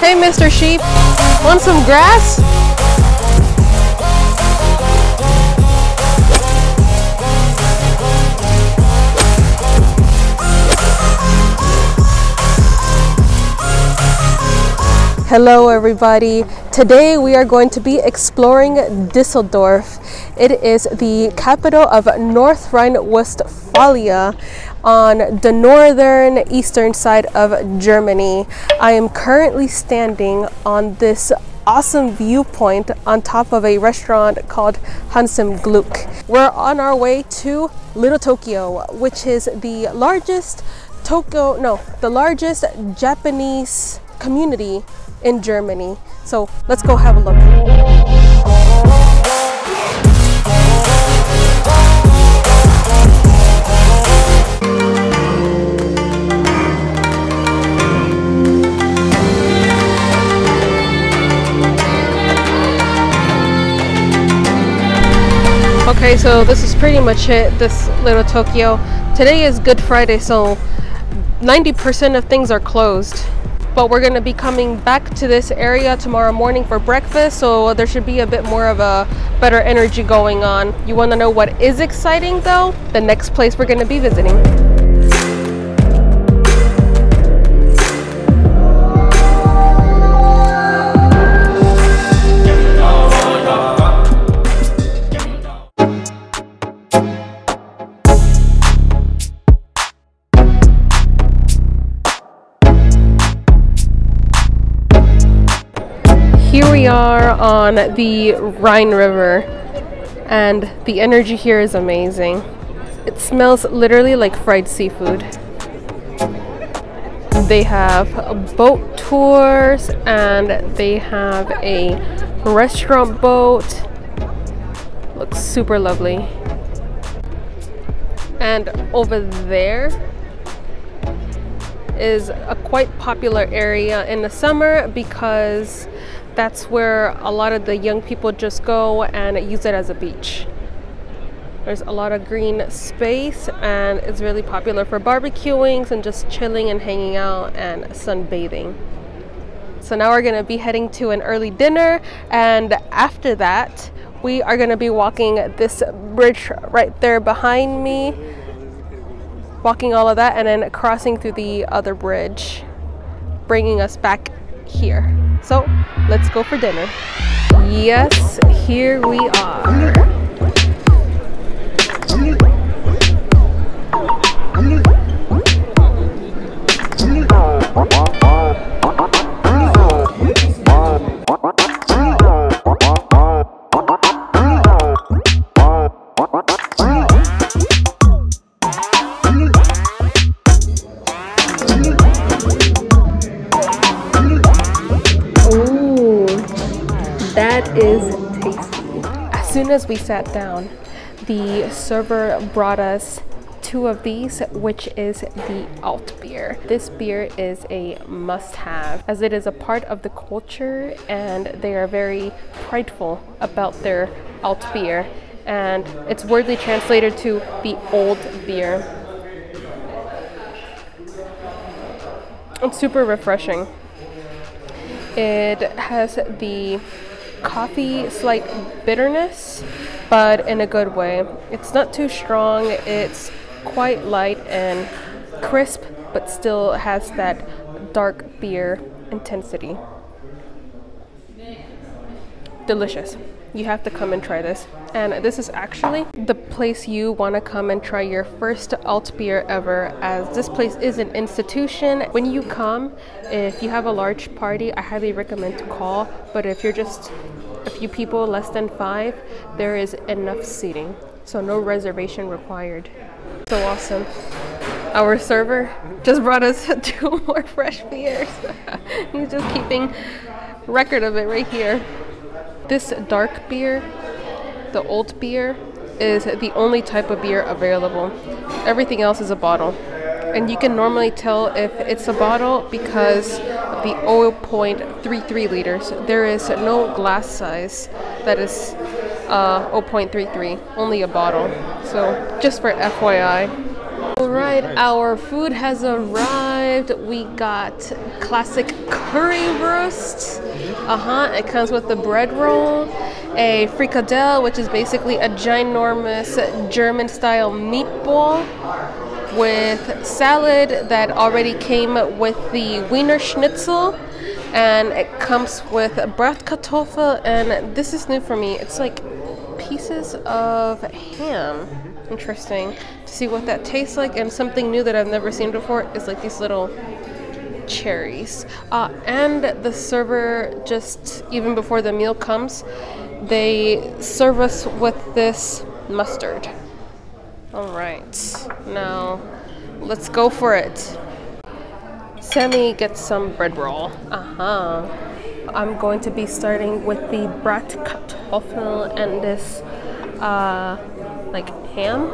Hey, Mr. Sheep, want some grass? Hello everybody. Today we are going to be exploring Düsseldorf. It is the capital of North Rhine-Westphalia on the northern eastern side of Germany. I am currently standing on this awesome viewpoint on top of a restaurant called Hansem Gluck. We're on our way to Little Tokyo, which is the largest Japanese community in Germany. So let's go have a look. Okay, so this is pretty much it, this Little Tokyo. Today is Good Friday, so 90% of things are closed. But we're going to be coming back to this area tomorrow morning for breakfast, so there should be a bit more of a better energy going on. You want to know what is exciting though? The next place we're going to be visiting. Here we are on the Rhine River, and the energy here is amazing. It smells literally like fried seafood. They have boat tours and they have a restaurant boat. Looks super lovely. And over there is a quite popular area in the summer because that's where a lot of the young people just go and use it as a beach. There's a lot of green space and it's really popular for barbecuing and just chilling and hanging out and sunbathing. So now we're gonna be heading to an early dinner, and after that we are gonna be walking this bridge right there behind me, walking all of that and then crossing through the other bridge, bringing us back here. So let's go for dinner. Yes, here we are. That is tasty. As soon as we sat down, the server brought us two of these, which is the alt beer. This beer is a must-have as it is a part of the culture and they are very prideful about their alt beer, and it's wordly translated to the old beer. It's super refreshing. It has the coffee slight bitterness, but in a good way. It's not too strong, it's quite light and crisp, but still has that dark beer intensity. Delicious. You have to come and try this. And this is actually the place you want to come and try your first alt beer ever, as this place is an institution. When you come, if you have a large party, I highly recommend to call, but if you're just a few people, less than 5, there is enough seating, so no reservation required. So awesome. Our server just brought us 2 more fresh beers. He's just keeping record of it right here. This dark beer, the old beer, is the only type of beer available. Everything else is a bottle. And you can normally tell if it's a bottle because of the 0.33 liters. There is no glass size that is 0.33, only a bottle. So just for FYI. Alright, our food has arrived. arrived. We got classic currywurst. It comes with the bread roll, a frikadelle, which is basically a ginormous German-style meatball with salad that already came with the Wiener Schnitzel, and it comes with Bratkartoffel, and this is new for me. It's like pieces of ham. Interesting to see what that tastes like. And something new that I've never seen before is like these little cherries. And the server, just even before the meal comes, they serve us with this mustard. All right, now let's go for it. Sammy gets some bread roll. I'm going to be starting with the Bratkartoffel and this like ham.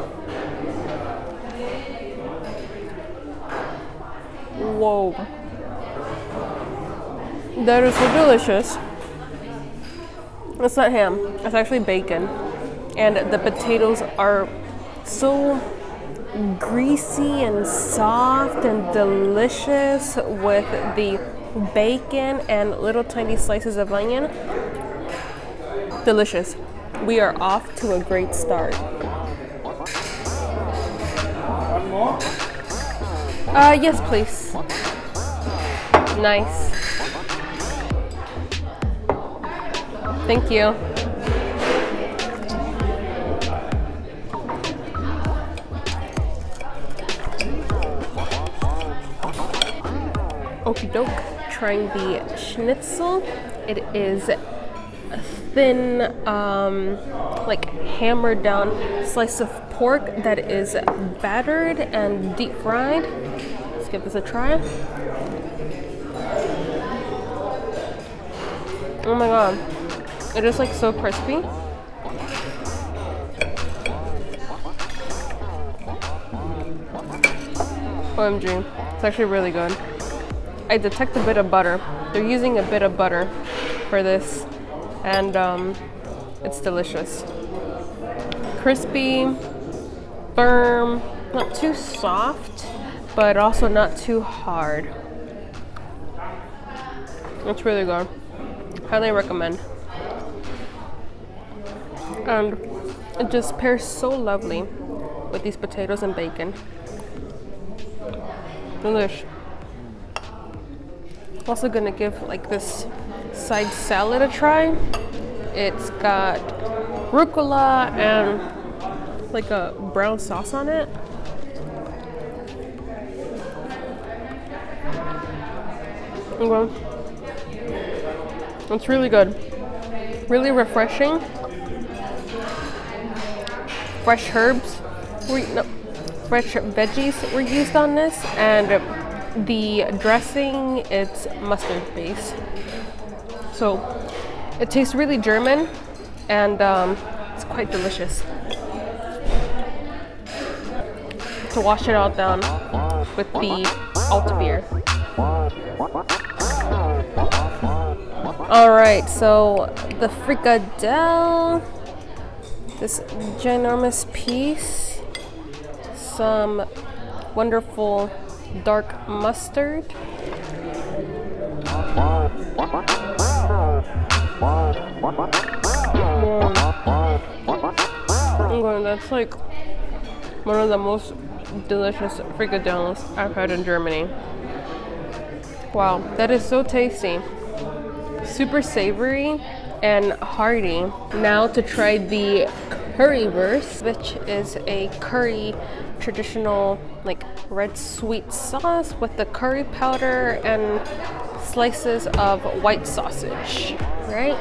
Whoa, that is so delicious. It's not ham, it's actually bacon, and the potatoes are so greasy and soft and delicious with the bacon and little tiny slices of onion. Delicious. We are off to a great start. One more? Yes, please. Nice. Thank you. Okie doke. Trying the Schnitzel. It is a thin, like hammered down slice of pork that is battered and deep fried. Let's give this a try. Oh my god, it is like so crispy. OMG, it's actually really good. I detect a bit of butter. They're using a bit of butter for this, and it's delicious. Crispy, firm, not too soft, but also not too hard. It's really good. Highly recommend. And it just pairs so lovely with these potatoes and bacon. Delish. Also gonna give like this side salad a try. It's got rucola and like a brown sauce on it. Okay. It's really good. Really refreshing. Fresh herbs, fresh veggies were used on this, and the dressing, it's mustard based. So it tastes really German, and it's quite delicious. To wash it all down with the alt beer. All right, so the frikadelle, this ginormous piece, some wonderful dark mustard. That's like one of the most delicious frikadelles I've had in Germany. Wow, that is so tasty. Super savory and hearty. Now to try the currywurst, which is a curry traditional like red sweet sauce with the curry powder and slices of white sausage, right?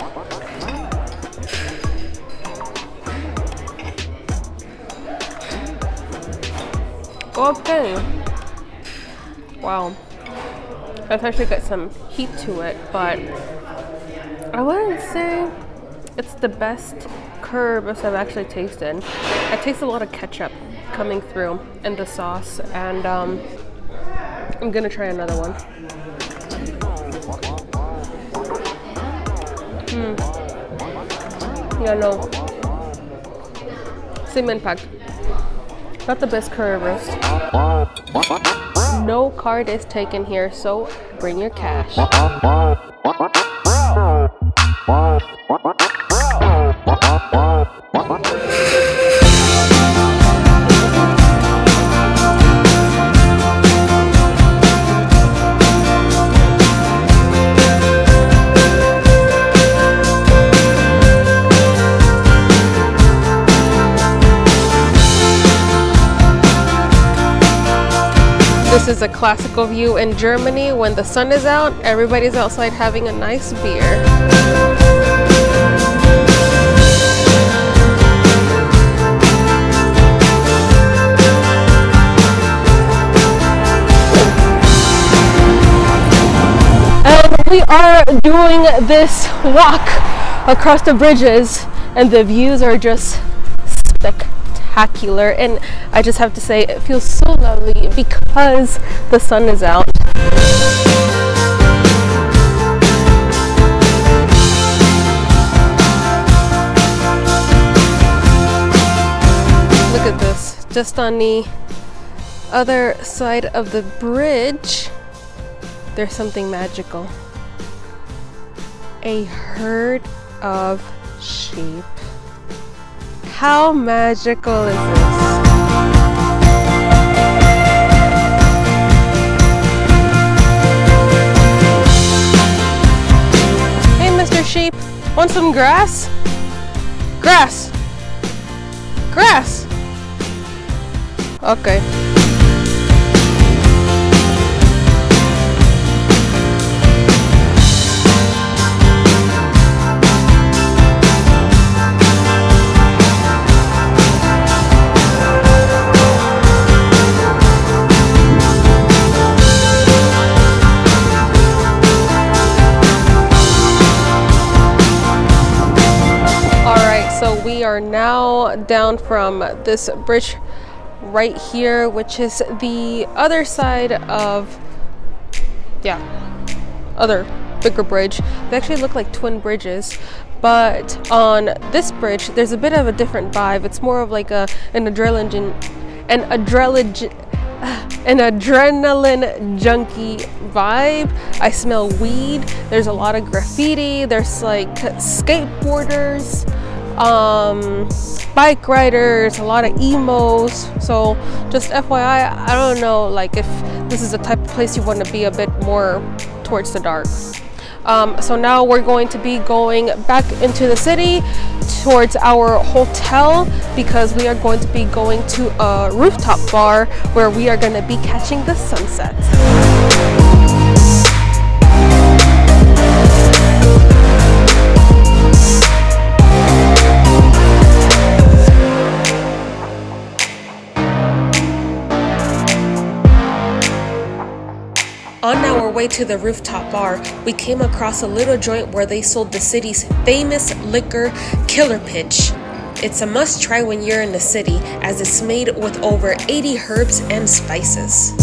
Okay. Wow. That's actually got some heat to it, but I wouldn't say it's the best currywurst I've actually tasted. I taste a lot of ketchup coming through in the sauce, and I'm gonna try another one. Yeah, no. Same impact. Not the best currywurst, no card is taken here, so bring your cash. This is a classical view in Germany. When the sun is out, everybody's outside having a nice beer. And we are doing this walk across the bridges, and the views are just spectacular, and I just have to say it feels so lovely because the sun is out. Look at this, just on the other side of the bridge there's something magical. A herd of sheep. How magical is this? Hey, Mr. Sheep, want some grass? Grass! Grass! Okay. So we are now down from this bridge right here, which is the other side of, other bigger bridge. They actually look like twin bridges, but on this bridge there's a bit of a different vibe. It's more of like an adrenaline junkie vibe. I smell weed, there's a lot of graffiti, there's like skateboarders, bike riders, a lot of emos. So just FYI, I don't know like if this is the type of place you want to be a bit more towards the dark. So now we're going to be going back into the city towards our hotel because we are going to be going to a rooftop bar where we are going to be catching the sunset. On our way to the rooftop bar, we came across a little joint where they sold the city's famous liquor, Killer Pinch. It's a must try when you're in the city, as it's made with over 80 herbs and spices.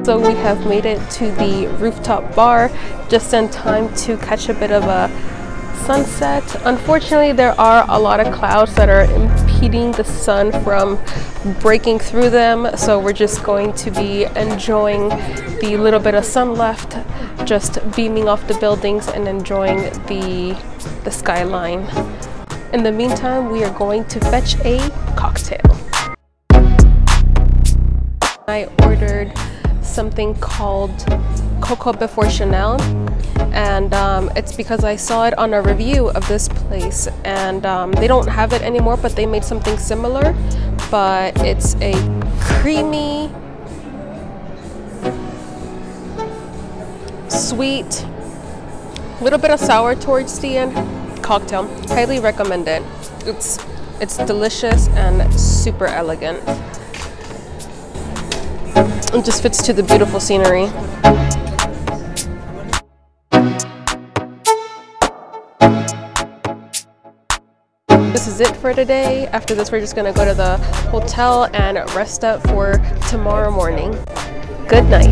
So we have made it to the rooftop bar just in time to catch a bit of a sunset. Unfortunately, there are a lot of clouds that are impeding the sun from breaking through them, so we're just going to be enjoying the little bit of sun left, just beaming off the buildings and enjoying the skyline. In the meantime, we are going to fetch a cocktail. I ordered something called Cocoa Before Chanel, and it's because I saw it on a review of this place, and they don't have it anymore, but they made something similar, but it's a creamy, sweet, little bit of sour towards the end cocktail. Highly recommend it. It's delicious and super elegant. It just fits to the beautiful scenery. This is it for today. After this, we're just gonna go to the hotel and rest up for tomorrow morning. Good night.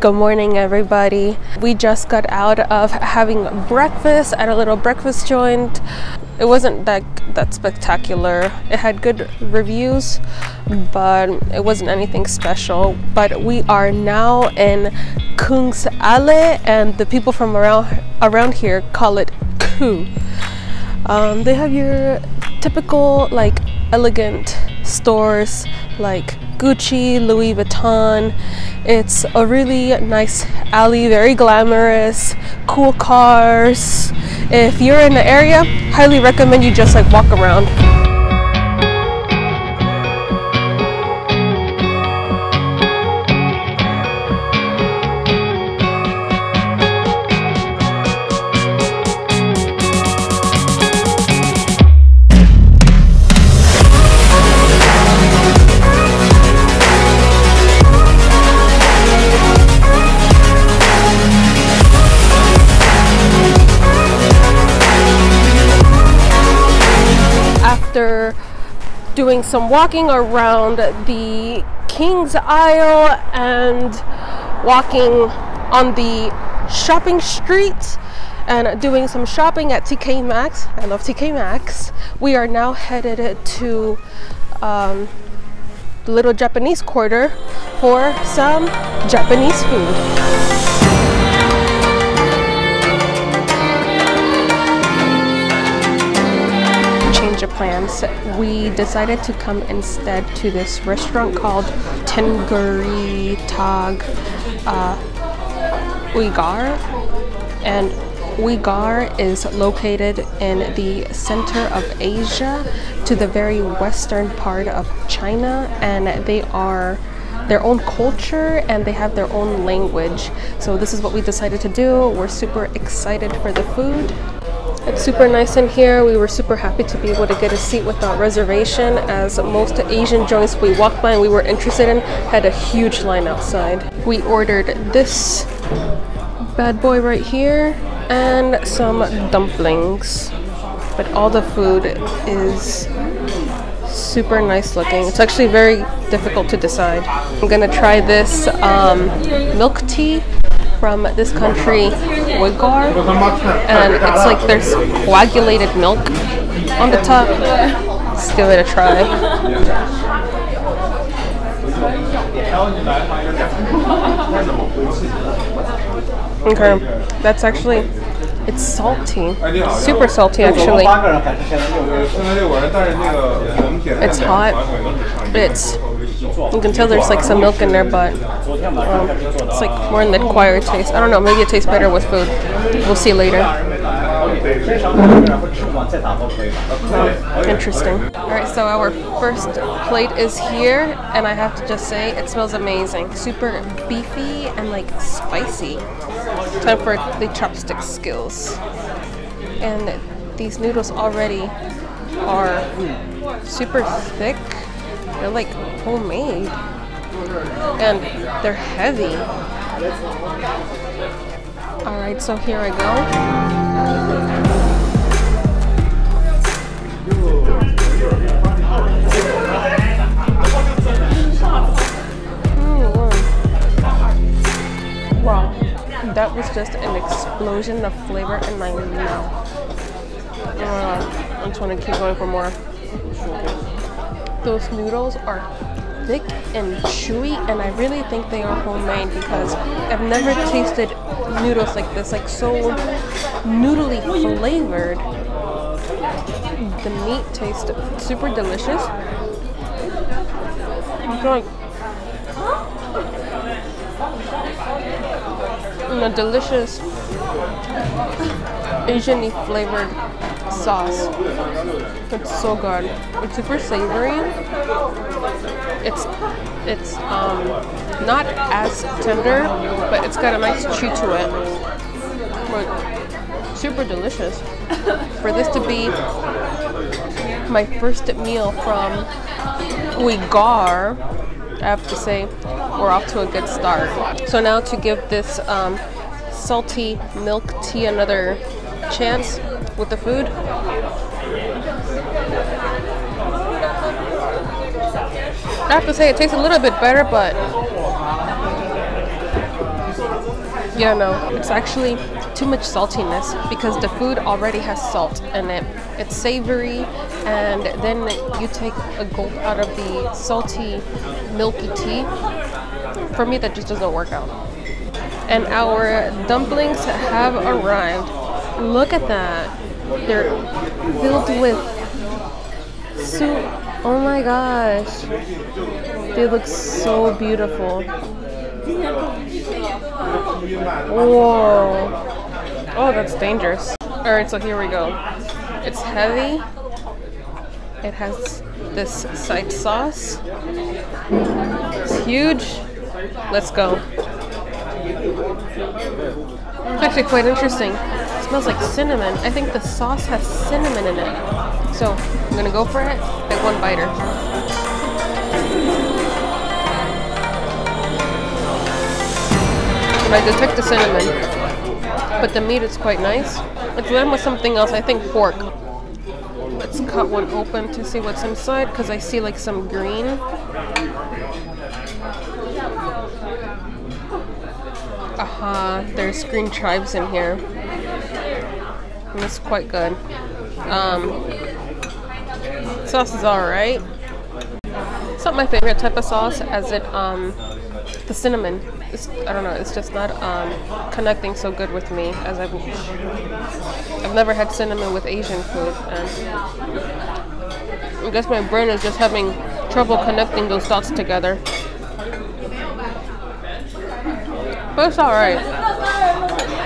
Good morning, everybody. We just got out of having breakfast at a little breakfast joint. It wasn't that spectacular. It had good reviews, but it wasn't anything special. But we are now in Kungsale, and the people from around here call it Ku. They have your typical like elegant stores like Gucci, Louis Vuitton. It's a really nice alley, very glamorous, cool cars. If you're in the area, highly recommend you just like walk around. After doing some walking around the King's Isle and walking on the shopping street and doing some shopping at TK Maxx, I love TK Maxx, we are now headed to the little Japanese quarter for some Japanese food. Of plans, we decided to come instead to this restaurant called Tengu Tag Uyghur, and Uyghur is located in the center of Asia to the very western part of China, and they are their own culture and they have their own language. So this is what we decided to do. We're super excited for the food. It's super nice in here. We were super happy to be able to get a seat without reservation, as most Asian joints we walked by and we were interested in had a huge line outside. We ordered this bad boy right here and some dumplings, but all the food is super nice looking. It's actually very difficult to decide. I'm gonna try this milk tea from this country, Uyghur, and it's like there's coagulated milk on the top. Let's give it a try. Okay, that's actually, it's salty, super salty actually. It's hot. You can tell there's like some milk in there, but it's like more in the acquired taste. I don't know, maybe it tastes better with food. We'll see later. Interesting. Alright, so our first plate is here, and I have to just say, it smells amazing. Super beefy and like spicy. Time for the chopstick skills. And these noodles already are super thick. They're like homemade and they're heavy. Alright, so here I go. Wow, that was just an explosion of flavor in my mouth. I just want to keep going for more. Those noodles are thick and chewy, and I really think they are homemade because I've never tasted noodles like this, like so noodly flavored. The meat tastes super delicious. It's like a delicious Asian-y flavored sauce. It's so good. It's super savory. It's not as tender, but it's got a nice chew to it. But super delicious. For this to be my first meal from Uyghur, I have to say we're off to a good start. So now to give this salty milk tea another chance with the food. I have to say it tastes a little bit better, but Yeah, no, it's actually too much saltiness because the food already has salt in it. It's savory, and then you take a gulp out of the salty, milky tea. For me, that just doesn't work out. And our dumplings have arrived. Look at that. They're filled with soup. Oh my gosh. They look so beautiful. Whoa. Oh, that's dangerous. Alright, so here we go. It's heavy. It has this side sauce. It's huge. Let's go. It's actually quite interesting. It smells like cinnamon. I think the sauce has cinnamon in it. So I'm gonna go for it. Take one biter. I detect the cinnamon, but the meat is quite nice. It's done with something else, I think pork. Let's cut one open to see what's inside, because I see like some green. Aha, there's green chives in here. And it's quite good. Sauce is alright. It's not my favorite type of sauce, as it, the cinnamon. I don't know, it's just not connecting so good with me as I've never had cinnamon with Asian food, and I guess my brain is just having trouble connecting those dots together. But it's alright.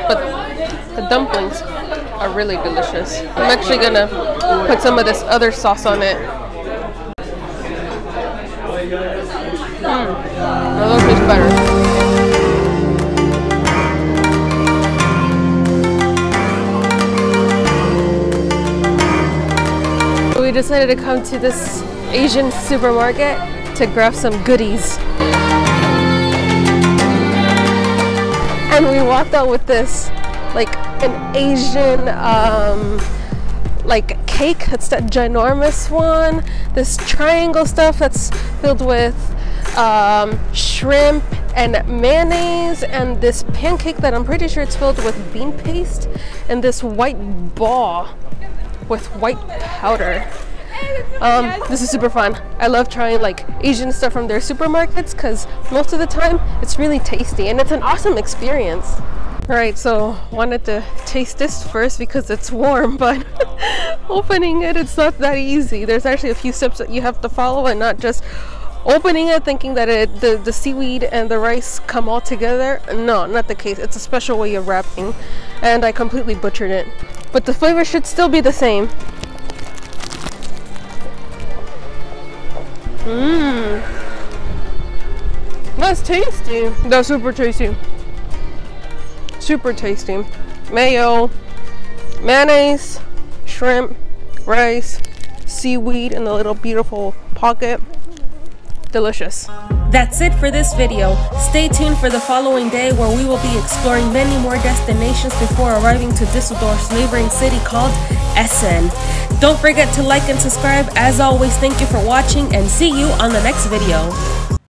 But the dumplings are really delicious. I'm actually gonna put some of this other sauce on it. Now those taste better. We decided to come to this Asian supermarket to grab some goodies. And we walked out with this, like an Asian, like cake. It's that ginormous one. This triangle stuff that's filled with shrimp and mayonnaise, and this pancake that I'm pretty sure it's filled with bean paste, and this white ball with white powder. This is super fun. I love trying like Asian stuff from their supermarkets because most of the time it's really tasty and it's an awesome experience. Alright, so wanted to taste this first because it's warm, but opening it's not that easy. There's actually a few steps that you have to follow, and not just opening it thinking that the seaweed and the rice come all together. No, not the case. It's a special way of wrapping, and I completely butchered it. But the flavor should still be the same. That's tasty. That's super tasty. Super tasty. Mayo, mayonnaise, shrimp, rice, seaweed in the little beautiful pocket. Delicious. That's it for this video. Stay tuned for the following day where we will be exploring many more destinations before arriving to Düsseldorf's neighboring city called Essen. Don't forget to like and subscribe. As always, thank you for watching and see you on the next video.